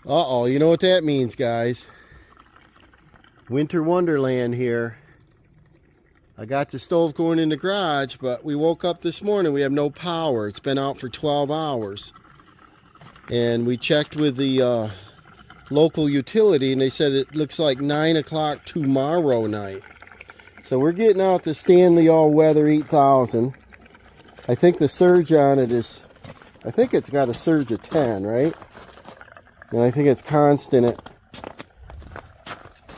Uh-oh, you know what that means, guys. Winter wonderland here. I got the stove going in the garage, but we woke up this morning, we have no power. It's been out for 12 hours. And we checked with the local utility, and they said it looks like 9 o'clock tomorrow night. So we're getting out the Stanley All-Weather 8000. I think the surge on it is, I think it's got a surge of 10, right? And I think it's constant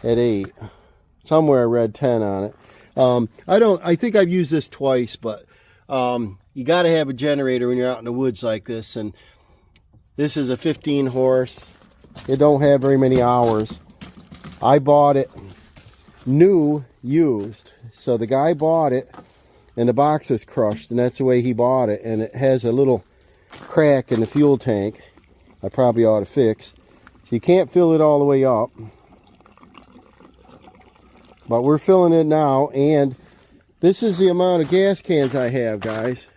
at 8. Somewhere I read 10 on it. I think I've used this twice, but you got to have a generator when you're out in the woods like this. And this is a 15 horse. It don't have very many hours. I bought it new, used. So the guy bought it, and the box was crushed, and that's the way he bought it. And it has a little crack in the fuel tank I probably ought to fix. So you can't fill it all the way up. But we're filling it now, and this is the amount of gas cans I have, guys.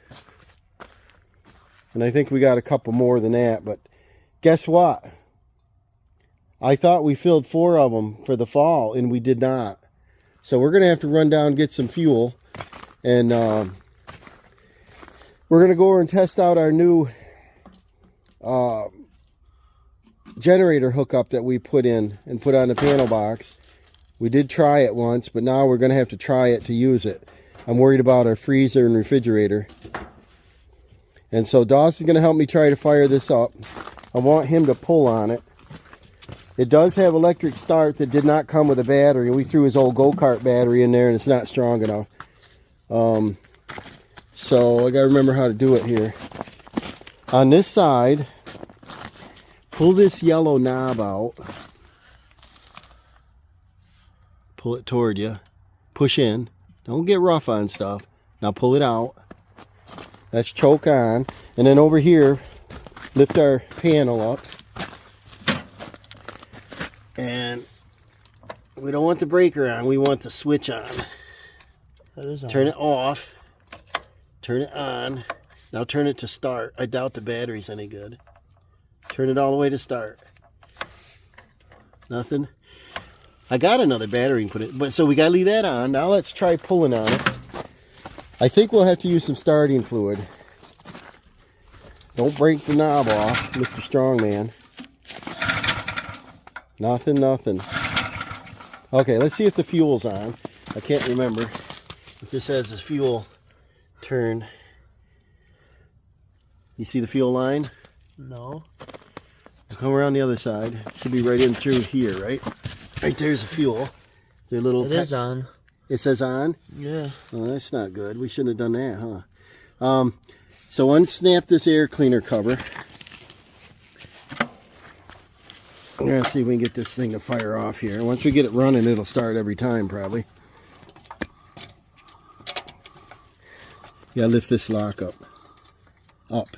And I think we got a couple more than that, but guess what? I thought we filled 4 of them for the fall, and we did not. So we're going to have to run down and get some fuel, and we're going to go over and test out our new generator hookup that we put in and put on the panel box. We did try it once, but now we're going to have to try it to use it. I'm worried about our freezer and refrigerator. And so Dawson's going to help me try to fire this up. I want him to pull on it. It does have electric start that did not come with a battery. We threw his old go-kart battery in there, and it's not strong enough. So I got to remember how to do it here. On this side, pull this yellow knob out. Pull it toward you. Push in. Don't get rough on stuff. Now pull it out. That's choke on. And then over here, lift our panel up. And we don't want the breaker on. We want the switch on. That is on. Turn it off. Turn it on. Now turn it to start. I doubt the battery's any good. Turn it all the way to start. Nothing. I got another battery and put it, but so we gotta leave that on. Now let's try pulling on it. I think we'll have to use some starting fluid. Don't break the knob off, Mr. Strongman. Nothing, nothing. Okay, let's see if the fuel's on. I can't remember if this has this fuel turn. You see the fuel line? No. Come around the other side. Should be right in through here, right? Right there's the fuel. Their little. It is on. It says on? Yeah. Oh, that's not good. We shouldn't have done that, huh? So unsnap this air cleaner cover. We're gonna see if we can get this thing to fire off here. Once we get it running, it'll start every time, probably. Yeah, lift this lock up. Up.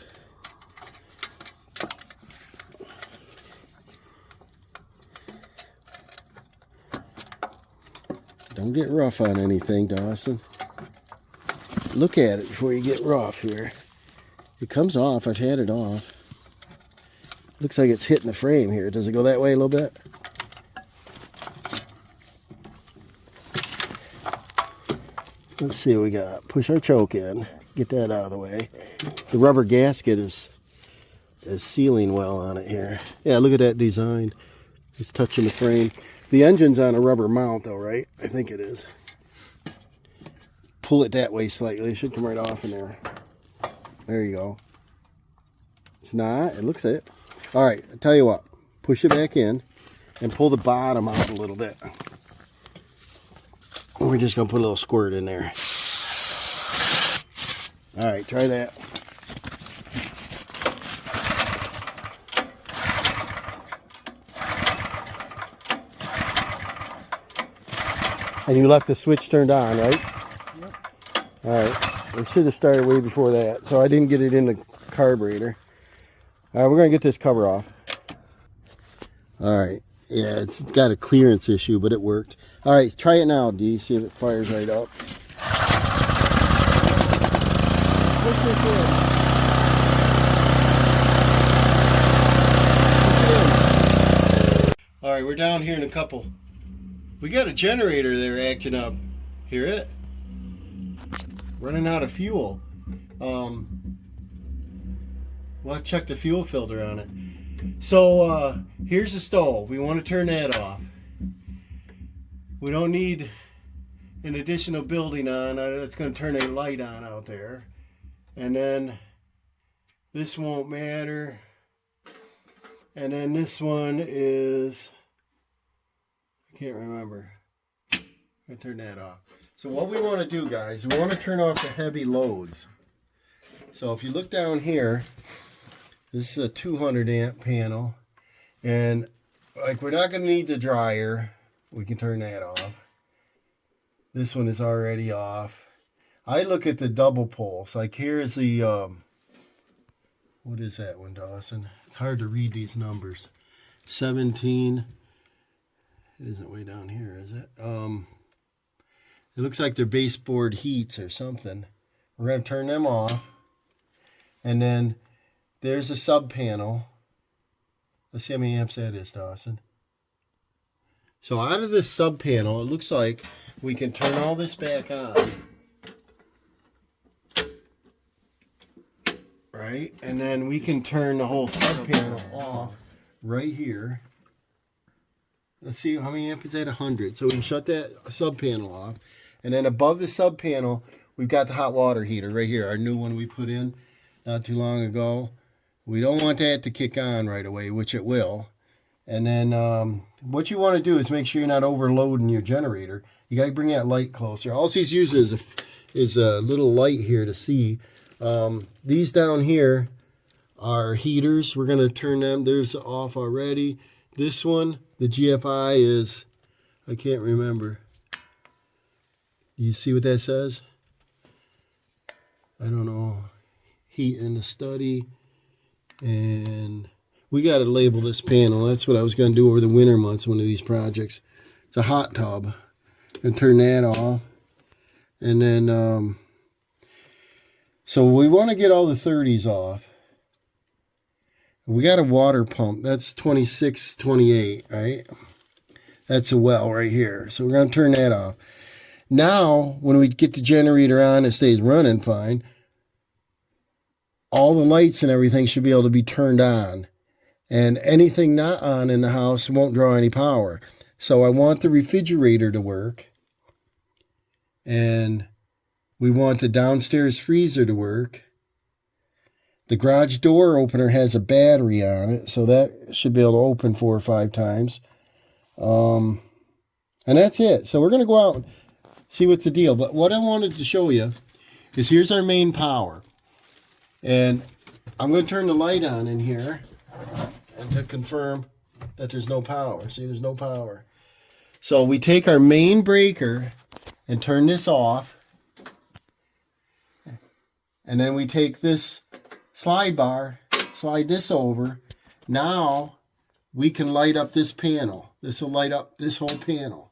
Don't get rough on anything, Dawson. Look at it before you get rough here. It comes off. I've had it off. Looks like it's hitting the frame here. Does it go that way a little bit? Let's see what we got. Push our choke in. Get that out of the way. The rubber gasket is sealing well on it here. Yeah, look at that design. It's touching the frame. The engine's on a rubber mount though, right? I think it is. Pull it that way slightly. It should come right off in there. There you go. It's not. It looks it. All right, I'll tell you what. Push it back in and pull the bottom out a little bit. We're just going to put a little squirt in there. All right, try that. And you left the switch turned on, right? Yep. All right. We should have started way before that, so I didn't get it in the carburetor. All right, we're going to get this cover off. All right. Yeah, it's got a clearance issue, but it worked. All right, try it now, D. See if it fires right up. Push this in. Push it in. right, we're down here in a couple. We got a generator there acting up. Hear it? Running out of fuel. We'll have to check the fuel filter on it. So here's the stove. We want to turn that off. We don't need an additional building on. That's going to turn a light on out there. And then this won't matter. And then this one is, I can't remember. I turn that off. So what we want to do, guys, we want to turn off the heavy loads. So if you look down here, this is a 200 amp panel. And like we're not going to need the dryer. We can turn that off. This one is already off. I look at the double pulse. Like here's the, what is that one, Dawson? It's hard to read these numbers. 17. It isn't way down here, is it? It looks like they're baseboard heats or something. We're going to turn them off. And then there's a sub panel. Let's see how many amps that is, Dawson. So out of this sub panel, it looks like we can turn all this back on. Right? And then we can turn the whole sub panel off right here. Let's see, how many amp is that? 100. So we can shut that sub panel off. And then above the sub panel, we've got the hot water heater right here, our new one we put in not too long ago. We don't want that to kick on right away, which it will. And then what you want to do is make sure you're not overloading your generator. You got to bring that light closer. All he's using is a little light here to see. These down here are heaters. We're going to turn them. There's off already. This one, the GFI is, I can't remember. You see what that says? I don't know. Heat in the study. And we got to label this panel. That's what I was going to do over the winter months, one of these projects. It's a hot tub. And turn that off. And then, so we want to get all the 30s off. We got a water pump. That's 26, 28, right? That's a well right here. So we're going to turn that off. Now, when we get the generator on, it stays running fine. All the lights and everything should be able to be turned on. And anything not on in the house won't draw any power. So I want the refrigerator to work. And we want the downstairs freezer to work. The garage door opener has a battery on it, so that should be able to open 4 or 5 times. And that's it. So we're going to go out and see what's the deal. But what I wanted to show you is here's our main power. And I'm going to turn the light on in here and to confirm that there's no power. See, there's no power. So we take our main breaker and turn this off. And then we take this slide bar, slide this over. Now we can light up this panel. This will light up this whole panel,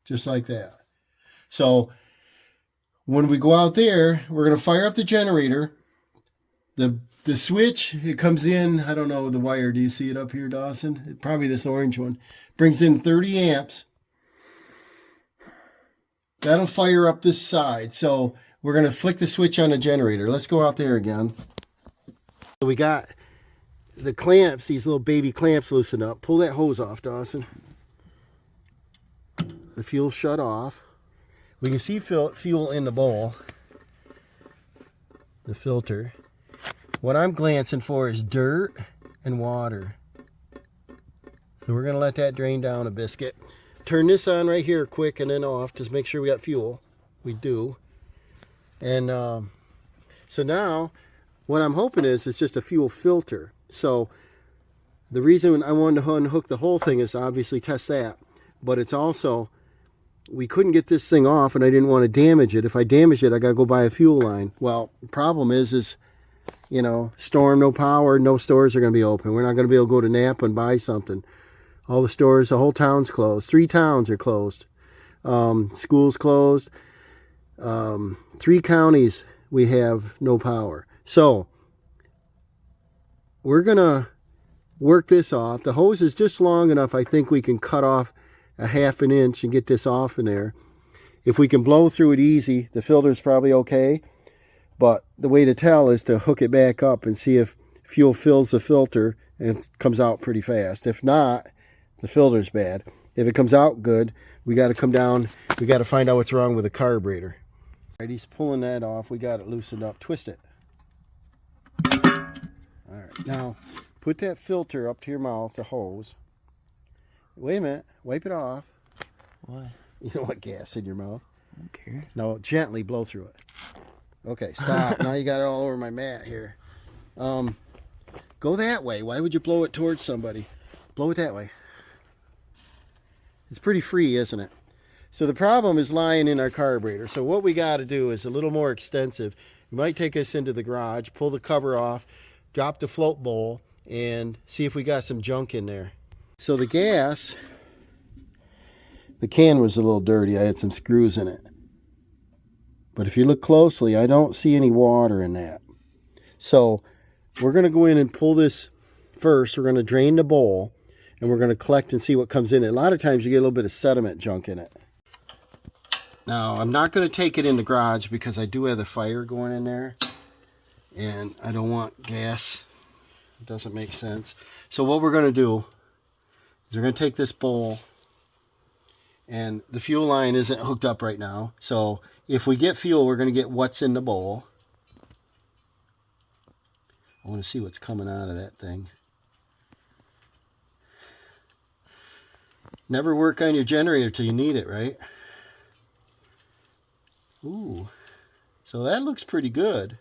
just like that. So when we go out there, we're going to fire up the generator. The switch, it comes in, I don't know the wire. Do you see it up here, Dawson? Probably this orange one. Brings in 30 amps. That'll fire up this side. So we're going to flick the switch on the generator. Let's go out there again. So we got the clamps, these little baby clamps loosened up. Pull that hose off, Dawson. The fuel shut off. We can see fuel in the bowl. The filter. What I'm glancing for is dirt and water. So we're going to let that drain down a biscuit. Turn this on right here quick and then off. Just make sure we got fuel. We do. And so now what I'm hoping is it's just a fuel filter. So the reason I wanted to unhook the whole thing is obviously test that. But it's also, we couldn't get this thing off and I didn't want to damage it. If I damage it, I got to go buy a fuel line. Well, the problem is, you know, storm, no power, no stores are going to be open. We're not going to be able to go to Napa and buy something. All the stores, the whole town's closed. 3 towns are closed. Schools closed. 3 counties, we have no power. So we're going to work this off. The hose is just long enough. I think we can cut off a 1/2 inch and get this off in there. If we can blow through it easy, the filter's probably okay. But the way to tell is to hook it back up and see if fuel fills the filter and it comes out pretty fast. If not, the filter's bad. If it comes out good, we got to come down. We got to find out what's wrong with the carburetor. All right, he's pulling that off. We got it loosened up. Twist it. All right, now put that filter up to your mouth, the hose. Wait a minute. Wipe it off. What? You don't want gas in your mouth. I don't care. Now gently blow through it. Okay, stop. Now you got it all over my mat here. Go that way. Why would you blow it towards somebody? Blow it that way. It's pretty free, isn't it? So the problem is lying in our carburetor. So what we got to do is a little more extensive. You might take us into the garage, pull the cover off, drop the float bowl, and see if we got some junk in there. So the gas, the can was a little dirty. I had some screws in it. But if you look closely, I don't see any water in that. So we're going to go in and pull this first. We're going to drain the bowl, and we're going to collect and see what comes in it. A lot of times you get a little bit of sediment junk in it. Now, I'm not going to take it in the garage because I do have the fire going in there, and I don't want gas. It doesn't make sense. So what we're going to do is we're going to take this bowl, and the fuel line isn't hooked up right now. So if we get fuel, we're going to get what's in the bowl. I want to see what's coming out of that thing. Never work on your generator till you need it, right? Ooh, so that looks pretty good.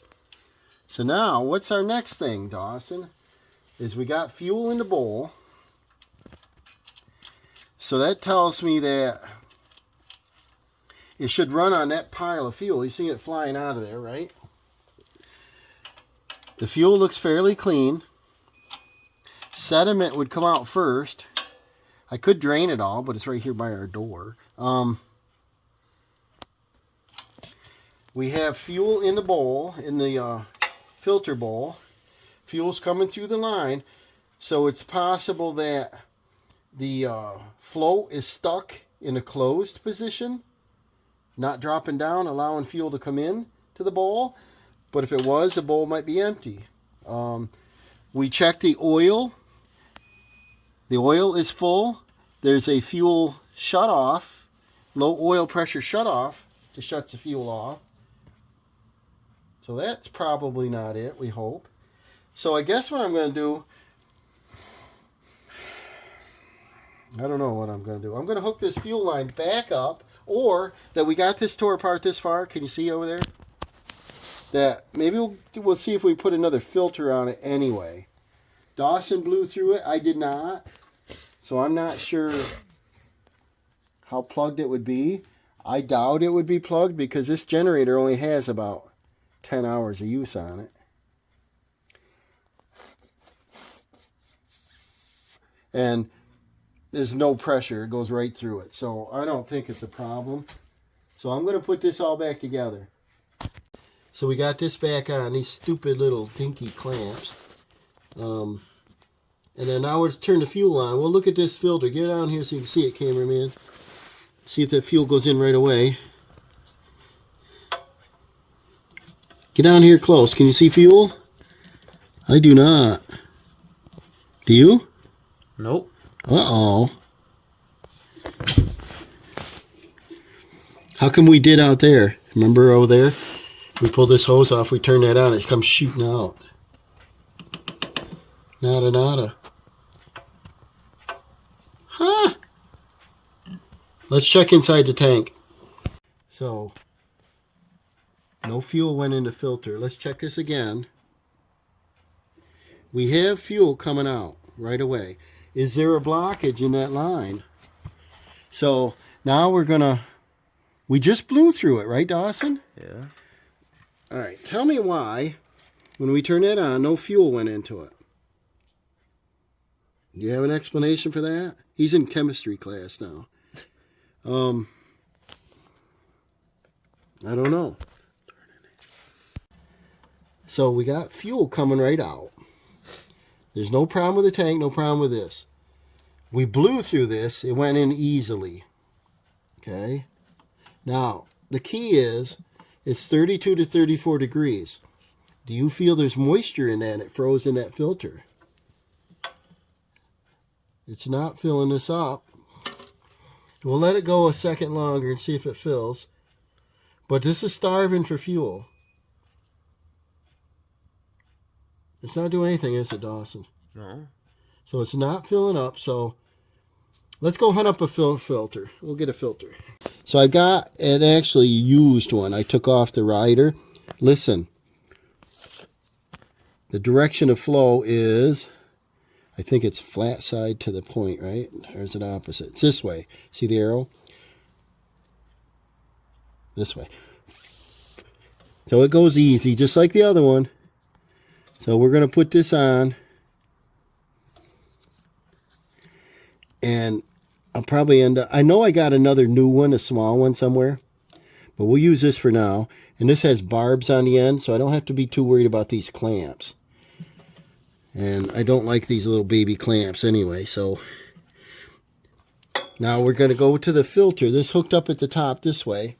So now, what's our next thing, Dawson? Is we got fuel in the bowl. So that tells me that it should run on that pile of fuel. You see it flying out of there, right? The fuel looks fairly clean. Sediment would come out first. I could drain it all, but it's right here by our door. We have fuel in the bowl, in the filter bowl. Fuel's coming through the line. So it's possible that the float is stuck in a closed position, not dropping down, allowing fuel to come in to the bowl. But if it was, the bowl might be empty. We checked the oil. The oil is full. There's a fuel shutoff, low oil pressure shutoff that shuts the fuel off. So that's probably not it, we hope. So I guess what I'm going to do, I don't know what I'm going to do. I'm going to hook this fuel line back up, or that we got this tore apart this far. Can you see over there? That maybe we'll see if we put another filter on it anyway. Dawson blew through it. I did not. So I'm not sure how plugged it would be. I doubt it would be plugged because this generator only has about 10 hours of use on it. And there's no pressure. It goes right through it. So I don't think it's a problem. So I'm going to put this all back together. So we got this back on, these stupid little dinky clamps. And then now let's turn the fuel on. Well, look at this filter. Get down here so you can see it, cameraman. See if that fuel goes in right away. Get down here close. Can you see fuel? I do not. Do you? Nope. Uh-oh. How come we did out there? Remember over there? We pull this hose off, we turn that on, it comes shooting out. Nada, nada. Huh. Let's check inside the tank. So, no fuel went in the filter. Let's check this again. We have fuel coming out right away. Is there a blockage in that line? So, now we're gonna, we just blew through it, right, Dawson? Yeah. All right, tell me why, when we turn that on, no fuel went into it. Do you have an explanation for that? He's in chemistry class now. I don't know. So we got fuel coming right out. There's no problem with the tank, no problem with this. We blew through this. It went in easily. Okay. Now, the key is it's 32 to 34 degrees. Do you feel there's moisture in that and it froze in that filter? It's not filling this up. We'll let it go a second longer and see if it fills. But this is starving for fuel. It's not doing anything, is it, Dawson? No. So it's not filling up. So let's go hunt up a filter. We'll get a filter. So I got an actually used one. I took off the rider. Listen. The direction of flow is, I think it's flat side to the point, right? Or is it opposite? It's this way. See the arrow? This way. So it goes easy, just like the other one. So we're going to put this on. And I'll probably end up, I know I got another new one, a small one somewhere. But we'll use this for now. And this has barbs on the end, so I don't have to be too worried about these clamps. And I don't like these little baby clamps anyway, so now we're going to go to the filter. This hooked up at the top this way.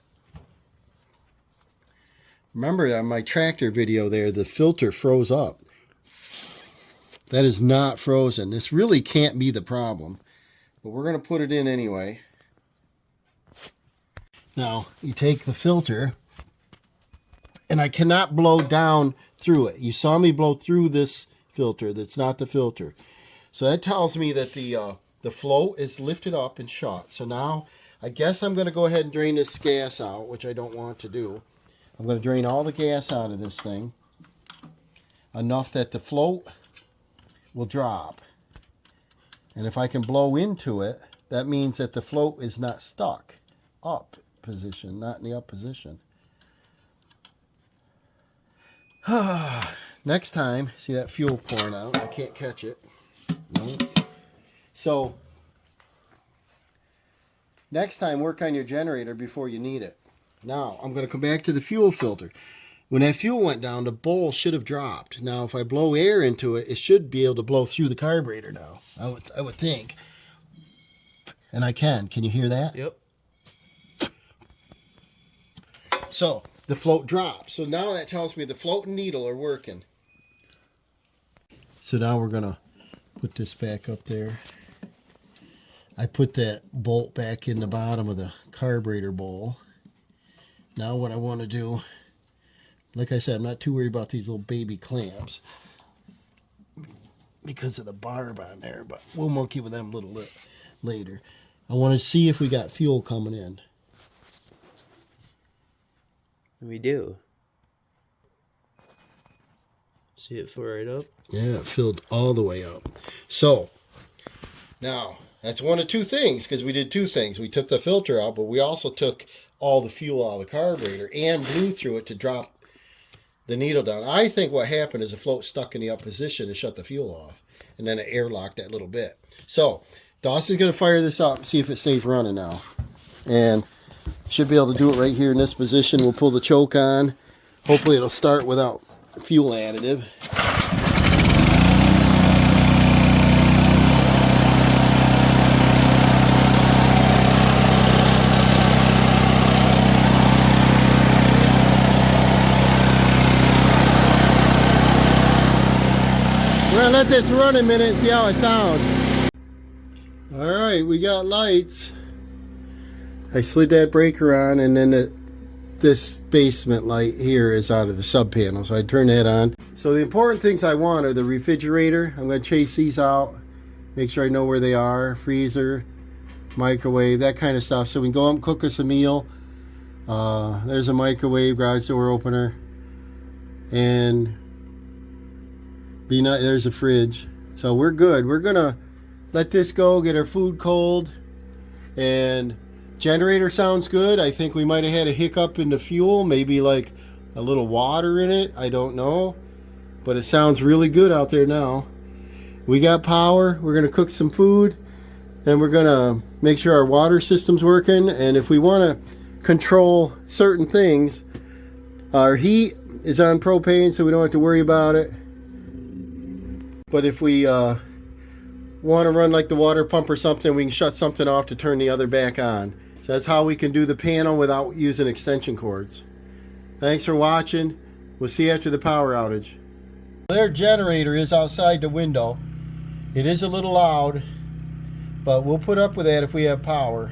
Remember on my tractor video there, the filter froze up. That is not frozen. This really can't be the problem, but we're going to put it in anyway. Now, you take the filter, and I cannot blow down through it. You saw me blow through this filter. That's not the filter. So that tells me that the flow is lifted up and shut. So now I guess I'm going to go ahead and drain this gas out, which I don't want to do. I'm going to drain all the gas out of this thing enough that the float will drop. And if I can blow into it, that means that the float is not stuck up position, not in the up position. Next time, see that fuel pouring out? I can't catch it. No. So, next time, work on your generator before you need it. Now, I'm going to come back to the fuel filter. When that fuel went down, the bowl should have dropped. Now, if I blow air into it, it should be able to blow through the carburetor now. I would think. And I can. Can you hear that? Yep. So, the float dropped. So now that tells me the float and needle are working. So now we're going to put this back up there. I put that bolt back in the bottom of the carburetor bowl. Now what I want to do, like I said, I'm not too worried about these little baby clamps because of the barb on there, but we'll monkey with them a little bit later. I want to see if we got fuel coming in. We do. See it fill right up? Yeah, it filled all the way up. So, now, that's one of two things, because we did two things. We took the filter out, but we also took all the fuel out of the carburetor and blew through it to drop the needle down. I think what happened is the float stuck in the up position and shut the fuel off, and then it airlocked that little bit. So, Dawson's going to fire this up and see if it stays running now. And should be able to do it right here in this position. We'll pull the choke on. Hopefully it'll start without fuel additive. We're going to let this run a minute and see how it sounds. Alright, we got lights. I slid that breaker on, and then this basement light here is out of the sub panel, so I turn that on. So the important things I want are the refrigerator. I'm going to chase these out, make sure I know where they are. Freezer, microwave, that kind of stuff, so we can go up and cook us a meal. There's a microwave, garage door opener, and there's a fridge. So we're good. We're gonna let this go, get our food cold, and generator sounds good. I think we might have had a hiccup in the fuel, maybe like a little water in it. I don't know, but it sounds really good out there now. We got power. We're gonna cook some food, and we're gonna make sure our water system's working. And if we want to control certain things, our heat is on propane, so we don't have to worry about it. But if we want to run like the water pump or something, we can shut something off to turn the other back on. So that's how we can do the panel without using extension cords. Thanks for watching. We'll see you after the power outage. Their generator is outside the window. It is a little loud, but we'll put up with that if we have power.